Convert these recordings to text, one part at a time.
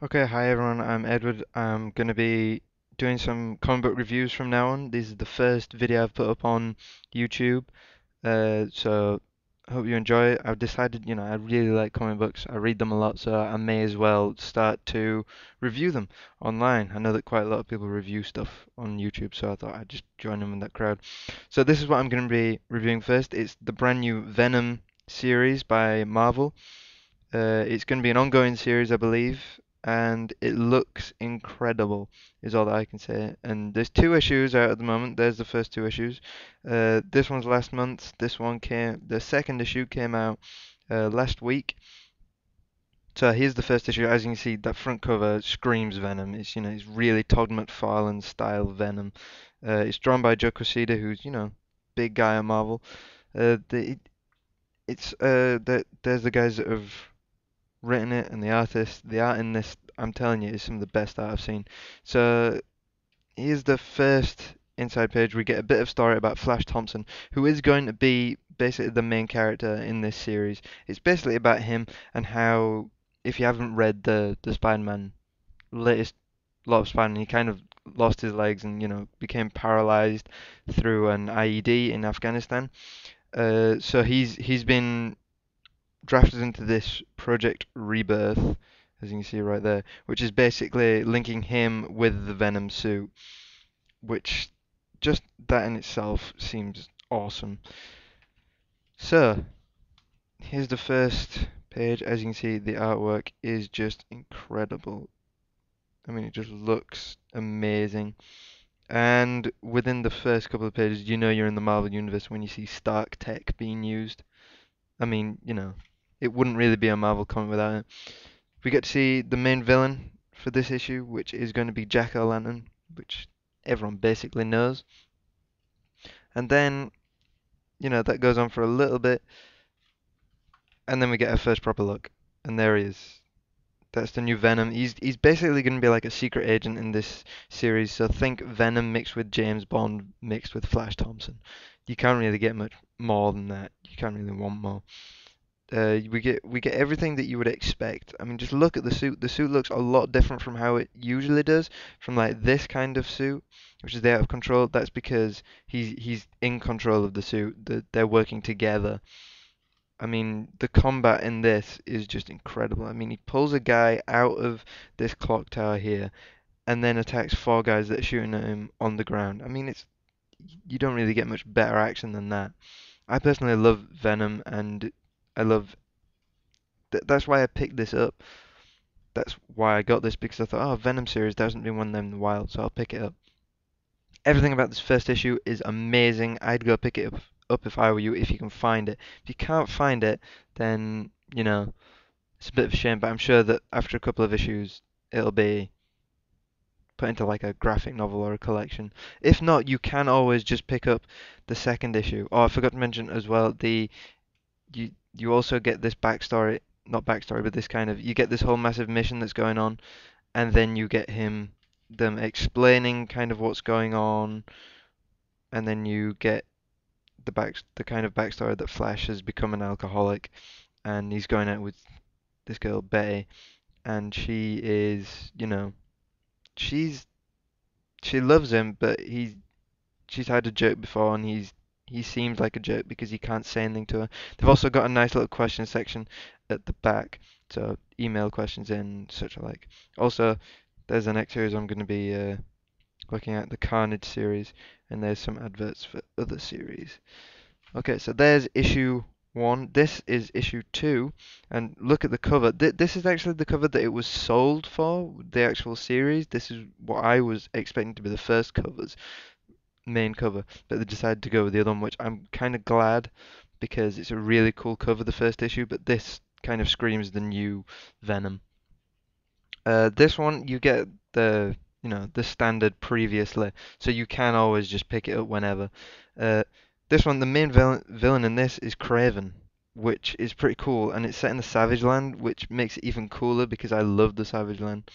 Okay, hi everyone, I'm Edward. I'm going to be doing some comic book reviews from now on. This is the first video I've put up on YouTube, so I hope you enjoy it. I've decided, I really like comic books. I read them a lot, so I may as well start to review them online. I know that quite a lot of people review stuff on YouTube, so I thought I'd just join them in that crowd. So this is what I'm going to be reviewing first. It's the brand new Venom series by Marvel. It's going to be an ongoing series, I believe, and it looks incredible, is all that I can say. And there's two issues out at the moment. There's the first two issues. This one's last month. The second issue came out last week. So here's the first issue. As you can see, that front cover screams Venom. It's really Todd McFarlane style Venom. It's drawn by Joe Quesada, who's, big guy at Marvel. The it's there's the guys that have written it and the art in this, I'm telling you, is some of the best art I've seen. So here's the first inside page. We get a bit of story about Flash Thompson, who is going to be basically the main character in this series. It's basically about him and how, if you haven't read the Spider-Man latest lot of Spider-Man, he kind of lost his legs and became paralyzed through an IED in Afghanistan. So he's been drafted into this Project Rebirth, as you can see right there, which is basically linking him with the Venom suit, which just that in itself seems awesome. So, here's the first page. As you can see, the artwork is just incredible. I mean, it just looks amazing. And within the first couple of pages, you're in the Marvel Universe when you see Stark tech being used. I mean, it wouldn't really be a Marvel comic without it. We get to see the main villain for this issue, which is going to be Jack O'Lantern, which everyone basically knows. And then, that goes on for a little bit, and then we get our first proper look. And there he is. That's the new Venom. He's basically going to be like a secret agent in this series. So think Venom mixed with James Bond mixed with Flash Thompson. You can't really get much more than that. You can't really want more. We get everything that you would expect. I mean, just look at the suit. The suit looks a lot different from how it usually does, from like this kind of suit, which is the out of control. That's because he's in control of the suit. They're working together. I mean, the combat in this is just incredible. I mean, he pulls a guy out of this clock tower here, and then attacks four guys that are shooting at him on the ground. I mean, it's you don't really get much better action than that. I personally love Venom, and I love that's why I picked this up. That's why I got this because I thought, oh, Venom series, there hasn't been one of them in a while, so I'll pick it up. Everything about this first issue is amazing. I'd go pick it up if I were you, if you can find it. If you can't find it, then, it's a bit of a shame, but I'm sure that after a couple of issues, it'll be put into like a graphic novel or a collection. If not, you can always just pick up the second issue. Oh, I forgot to mention as well, you also get this backstory, not backstory, but this kind of you get this whole massive mission that's going on, and then you get them explaining kind of what's going on, and then you get the kind of backstory that Flash has become an alcoholic, and he's going out with this girl Betty, and she is, she's she loves him, but she's had a joke before, and he seems like a jerk because he can't say anything to her. They've also got a nice little question section at the back, so email questions in, such like. Also, there's the next series I'm going to be looking at, the Carnage series, and there's some adverts for other series. Okay, so there's issue one. This is issue two, and look at the cover. This is actually the cover that it was sold for, the actual series. This is what I was expecting to be the first covers, main cover, but they decided to go with the other one, which I'm kind of glad because it's a really cool cover, the first issue, but this kind of screams the new Venom. This one you get the standard previously, so you can always just pick it up whenever. Uh, this one, the main villain in this is Craven, which is pretty cool, and it's set in the Savage Land, which makes it even cooler because I love the Savage Land.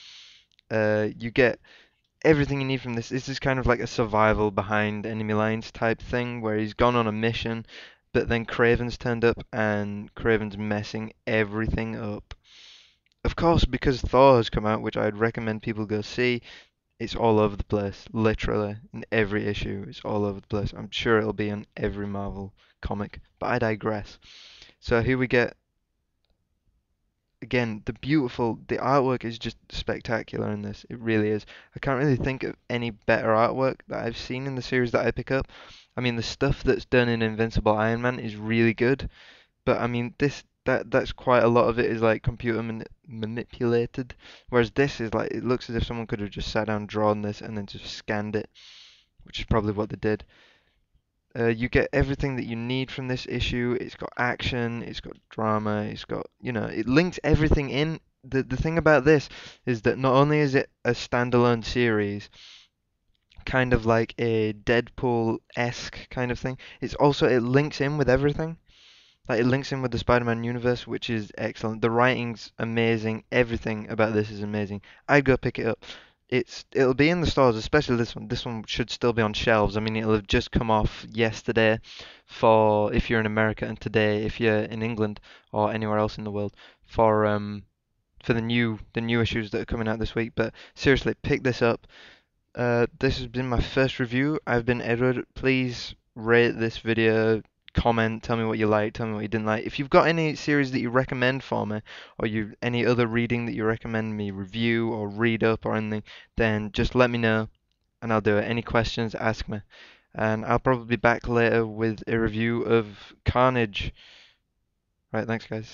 You get everything you need from this. This is kind of like a survival behind enemy lines type thing where he's gone on a mission, but then Craven's turned up and Craven's messing everything up. of course, because Thor has come out, which I'd recommend people go see, it's all over the place, literally, in every issue. It's all over the place. I'm sure it'll be in every Marvel comic, but I digress. So here we get again the artwork is just spectacular in this. It really is. I can't really think of any better artwork that I've seen in the series that I pick up. I mean, the stuff that's done in Invincible Iron Man is really good, but I mean, that's quite a lot of it is like manipulated, whereas this is like it looks as if someone could have just sat down, drawn this, and then just scanned it, which is probably what they did. You get everything that you need from this issue. It's got action, it's got drama, it's got, it links everything in. The thing about this is that not only is it a standalone series, kind of like a Deadpool-esque kind of thing, it's also it links in with everything. Like it links in with the Spider-Man universe, which is excellent. The writing's amazing. Everything about this is amazing. I'd go pick it up. It'll be in the stores, especially this one. This one should still be on shelves. I mean, it'll have just come off yesterday for if you're in America, and today if you're in England or anywhere else in the world for the new issues that are coming out this week. But seriously, pick this up. This has been my first review. I've been Edward. Please rate this video, comment, tell me what you liked, tell me what you didn't like. If you've got any series that you recommend for me, or any other reading that you recommend me review or read up or anything, then just let me know and I'll do it. Any questions, ask me. And I'll probably be back later with a review of Carnage. Right, thanks guys.